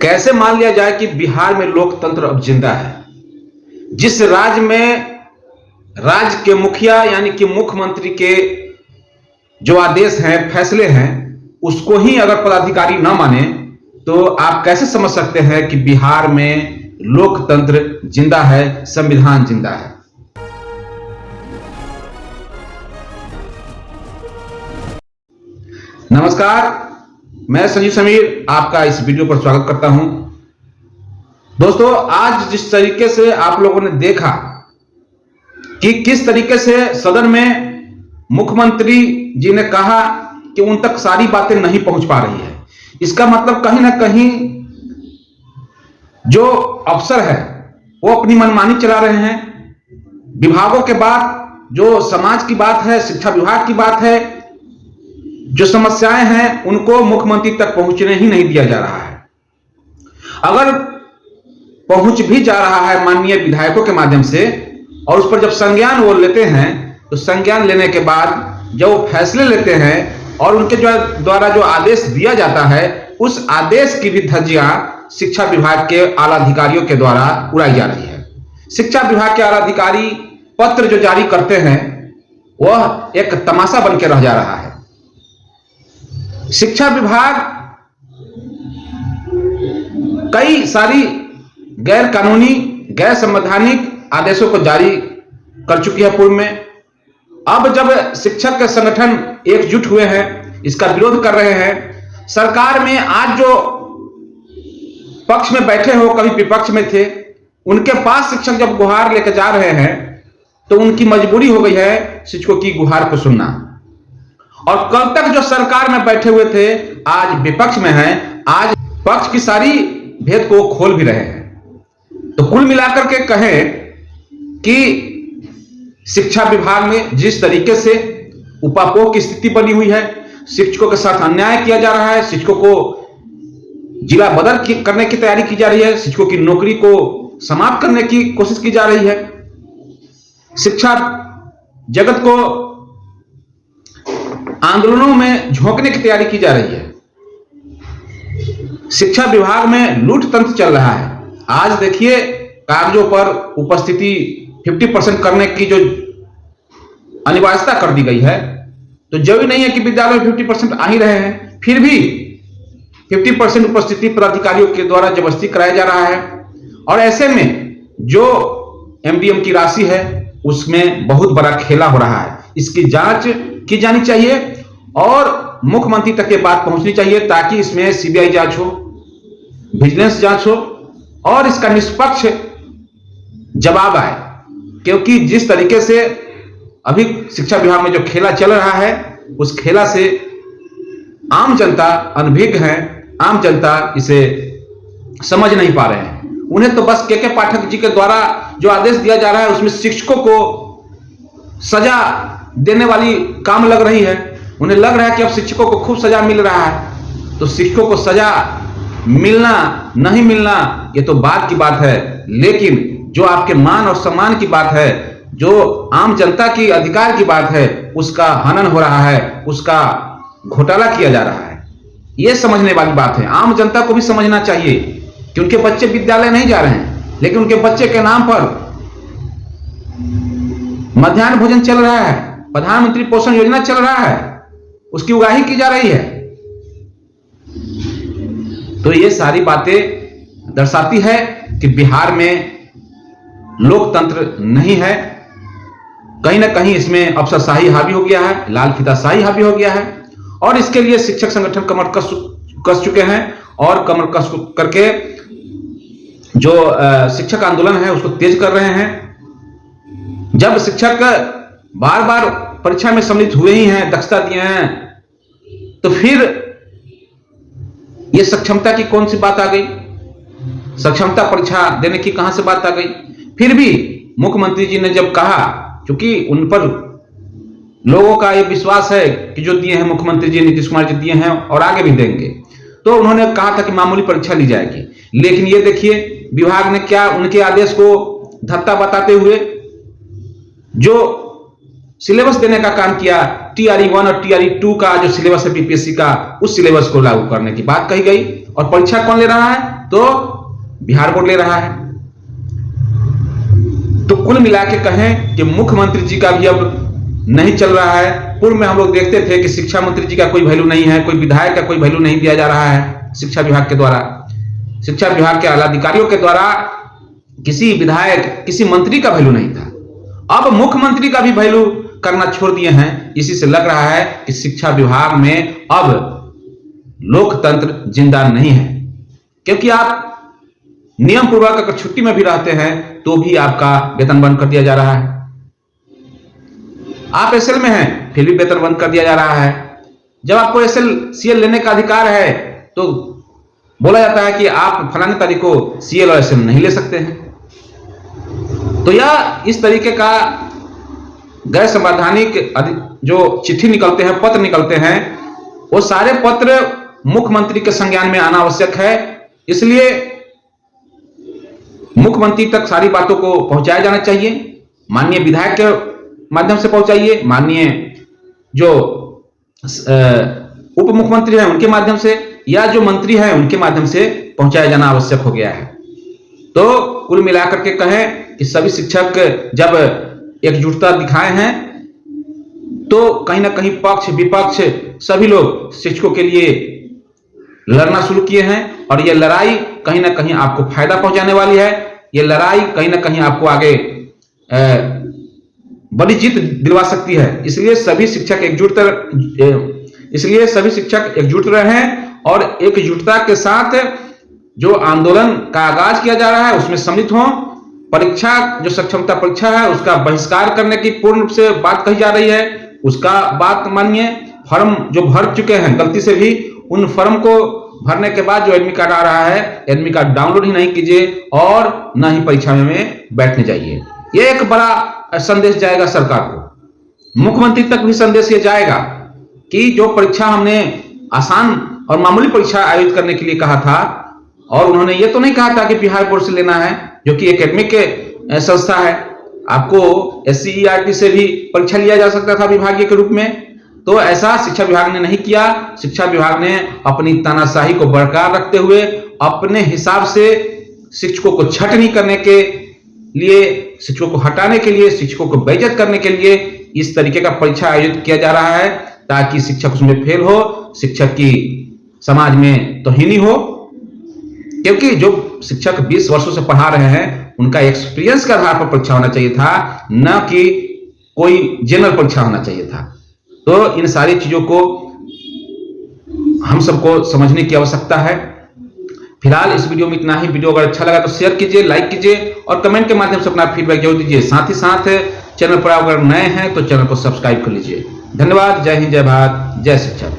कैसे मान लिया जाए कि बिहार में लोकतंत्र अब जिंदा है? जिस राज्य में राज्य के मुखिया यानी कि मुख्यमंत्री के जो आदेश हैं, फैसले हैं, उसको ही अगर पदाधिकारी ना माने तो आप कैसे समझ सकते हैं कि बिहार में लोकतंत्र जिंदा है, संविधान जिंदा है? नमस्कार, मैं संजीव समीर आपका इस वीडियो पर स्वागत करता हूं। दोस्तों, आज जिस तरीके से आप लोगों ने देखा कि किस तरीके से सदन में मुख्यमंत्री जी ने कहा कि उन तक सारी बातें नहीं पहुंच पा रही है, इसका मतलब कहीं ना कहीं जो अफसर है वो अपनी मनमानी चला रहे हैं। विभागों के बाद जो समाज की बात है, शिक्षा विभाग की बात है, जो समस्याएं हैं उनको मुख्यमंत्री तक पहुंचने ही नहीं दिया जा रहा है। अगर पहुंच भी जा रहा है माननीय विधायकों के माध्यम से और उस पर जब संज्ञान वो लेते हैं तो संज्ञान लेने के बाद जब वो फैसले लेते हैं और उनके द्वारा जो आदेश दिया जाता है उस आदेश की भी धज्जियां शिक्षा विभाग के आला अधिकारियों के द्वारा उड़ाई जा रही है। शिक्षा विभाग के आला अधिकारी पत्र जो जारी करते हैं वह एक तमाशा बन के रह जा रहा है। शिक्षा विभाग कई सारी गैर कानूनी, गैर संवैधानिक आदेशों को जारी कर चुकी है पूर्व में। अब जब शिक्षक के संगठन एकजुट हुए हैं, इसका विरोध कर रहे हैं, सरकार में आज जो पक्ष में बैठे हो, कभी विपक्ष में थे, उनके पास शिक्षक जब गुहार लेकर जा रहे हैं तो उनकी मजबूरी हो गई है शिक्षकों की गुहार को सुनना। और कल तक जो सरकार में बैठे हुए थे आज विपक्ष में हैं, आज पक्ष की सारी भेद को खोल भी रहे हैं। तो कुल मिलाकर के कहें कि शिक्षा विभाग में जिस तरीके से उपापोह की स्थिति बनी हुई है, शिक्षकों के साथ अन्याय किया जा रहा है, शिक्षकों को जिला बदल करने की तैयारी की जा रही है, शिक्षकों की नौकरी को समाप्त करने की कोशिश की जा रही है, शिक्षा जगत को आंदोलनों में झोंकने की तैयारी की जा रही है, शिक्षा विभाग में लूट तंत्र चल रहा है। आज देखिए कागजों पर उपस्थिति 50% करने की जो अनिवार्यता कर दी गई है, तो जरूरी नहीं है कि विद्यालय में 50% आ ही रहे हैं, फिर भी 50% उपस्थिति पदाधिकारियों के द्वारा जबरदस्ती कराया जा रहा है। और ऐसे में जो एमडीएम की राशि है उसमें बहुत बड़ा खेला हो रहा है। इसकी जांच की जानी चाहिए और मुख्यमंत्री तक ये बात पहुंचनी चाहिए ताकि इसमें सीबीआई जांच हो, विजिलेंस जांच हो और इसका निष्पक्ष जवाब आए। क्योंकि जिस तरीके से अभी शिक्षा विभाग में जो खेला चल रहा है उस खेला से आम जनता अनभिज्ञ है, आम जनता इसे समझ नहीं पा रहे हैं। उन्हें तो बस के पाठक जी के द्वारा जो आदेश दिया जा रहा है उसमें शिक्षकों को सजा देने वाली काम लग रही है। उन्हें लग रहा है कि अब शिक्षकों को खूब सजा मिल रहा है, तो शिक्षकों को सजा मिलना नहीं मिलना ये तो बात की बात है, लेकिन जो आपके मान और सम्मान की बात है, जो आम जनता की अधिकार की बात है, उसका हनन हो रहा है, उसका घोटाला किया जा रहा है। यह समझने वाली बात है। आम जनता को भी समझना चाहिए कि उनके बच्चे विद्यालय नहीं जा रहे हैं, लेकिन उनके बच्चे के नाम पर मध्याह्न भोजन चल रहा है, प्रधानमंत्री पोषण योजना चल रहा है, उसकी उगाही की जा रही है। तो ये सारी बातें दर्शाती है कि बिहार में लोकतंत्र नहीं है। कहीं ना कहीं इसमें अफसरशाही हावी हो गया है, लाल फीताशाही हावी हो गया है और इसके लिए शिक्षक संगठन कमर कस चुके हैं और कमर कस करके जो शिक्षक आंदोलन है उसको तेज कर रहे हैं। जब शिक्षक बार बार परीक्षा में सम्मिलित हुए ही हैं, दक्षता दिए हैं, तो फिर यह सक्षमता की कौन सी बात आ गई? सक्षमता परीक्षा देने की कहां से बात आ गई? फिर भी मुख्यमंत्री जी ने जब कहा, क्योंकि उन पर लोगों का यह विश्वास है कि जो दिए हैं मुख्यमंत्री जी नीतीश कुमार जी दिए हैं और आगे भी देंगे, तो उन्होंने कहा था कि मामूली परीक्षा ली जाएगी। लेकिन ये देखिए विभाग ने क्या उनके आदेश को धत्ता बताते हुए जो सिलेबस देने का काम किया, टीआरई 1 और टीआरई 2 का जो सिलेबस है बीपीएससी का, उस सिलेबस को लागू करने की बात कही गई। और परीक्षा कौन ले रहा है? तो बिहार बोर्ड ले रहा है। तो कुल मिला के कहें कि मुख्यमंत्री जी का भी अब नहीं चल रहा है। पूर्व में हम लोग देखते थे कि शिक्षा मंत्री जी का कोई वैल्यू नहीं है, कोई विधायक का कोई वैल्यू नहीं दिया जा रहा है शिक्षा विभाग के द्वारा, शिक्षा विभाग के आला अधिकारियों के द्वारा किसी विधायक किसी मंत्री का वैल्यू नहीं था। अब मुख्यमंत्री का भी वैल्यू करना छोड़ दिए हैं। इसी से लग रहा है कि शिक्षा विभाग में अब लोकतंत्र जिंदा नहीं है, क्योंकि आप नियम पूर्वक अगर छुट्टी में भी रहते हैं तो भी आपका वेतन बंद कर दिया जा रहा है। आप एसएल में हैं फिर भी वेतन बंद कर दिया जा रहा है। जब आपको एसएल सीएल लेने का अधिकार है तो बोला जाता है कि आप फलाने तारीख को सीएल और एसएल नहीं ले सकते हैं। तो यह इस तरीके का गैर संवैधानिक जो चिट्ठी निकलते हैं, पत्र निकलते हैं, वो सारे पत्र मुख्यमंत्री के संज्ञान में आना आवश्यक है। इसलिए मुख्यमंत्री तक सारी बातों को पहुंचाया जाना चाहिए। माननीय विधायक के माध्यम से पहुंचाइए, माननीय जो उप मुख्यमंत्री हैं उनके माध्यम से, या जो मंत्री हैं उनके माध्यम से पहुंचाया जाना आवश्यक हो गया है। तो कुल मिलाकर के कहें कि सभी शिक्षक जब एकजुटता दिखाए हैं तो कहीं ना कहीं पक्ष विपक्ष सभी लोग शिक्षकों के लिए लड़ना शुरू किए हैं, और यह लड़ाई कहीं ना कहीं आपको फायदा पहुंचाने वाली है। यह लड़ाई कहीं ना कहीं आपको आगे बड़ी जीत दिलवा सकती है। इसलिए सभी शिक्षक एकजुट रहें और एकजुटता के साथ जो आंदोलन का आगाज किया जा रहा है उसमें सम्मिलित हों। परीक्षा जो सक्षमता परीक्षा है उसका बहिष्कार करने की पूर्ण रूप से बात कही जा रही है, उसका बात मानिए। फॉर्म जो भर चुके हैं गलती से भी, उन फॉर्म को भरने के बाद जो एडमिट कार्ड आ रहा है, एडमिट कार्ड डाउनलोड ही नहीं कीजिए और न ही परीक्षा में बैठने जाइए। यह एक बड़ा संदेश जाएगा सरकार को, मुख्यमंत्री तक भी संदेश ये जाएगा कि जो परीक्षा हमने आसान और मामूली परीक्षा आयोजित करने के लिए कहा था, और उन्होंने ये तो नहीं कहा था कि बिहार बोर्ड से लेना है जो कि एकेडमिक संस्था है। आपको SCERT से भी परीक्षा लिया जा सकता था विभागीय के रूप में, तो ऐसा शिक्षा विभाग ने नहीं किया। शिक्षा विभाग ने अपनी तानाशाही को बरकरार रखते हुए अपने हिसाब से शिक्षकों को छटनी करने के लिए, शिक्षकों को हटाने के लिए, शिक्षकों को बेइज्जत करने के लिए इस तरीके का परीक्षा आयोजित किया जा रहा है ताकि शिक्षक उसमें फेल हो, शिक्षक की समाज में तौहीनी हो। क्योंकि जो शिक्षक 20 वर्षों से पढ़ा रहे हैं उनका एक्सपीरियंस के आधार पर परीक्षा होना चाहिए था, न कि कोई जनरल परीक्षा होना चाहिए था। तो इन सारी चीजों को हम सबको समझने की आवश्यकता है। फिलहाल इस वीडियो में इतना ही। वीडियो अगर अच्छा लगा तो शेयर कीजिए, लाइक कीजिए और कमेंट के माध्यम से अपना फीडबैक जरूर दीजिए। साथ ही साथ चैनल पर अगर नए हैं तो चैनल को सब्सक्राइब कर लीजिए। धन्यवाद। जय हिंद, जय भारत, जय शिक्षा।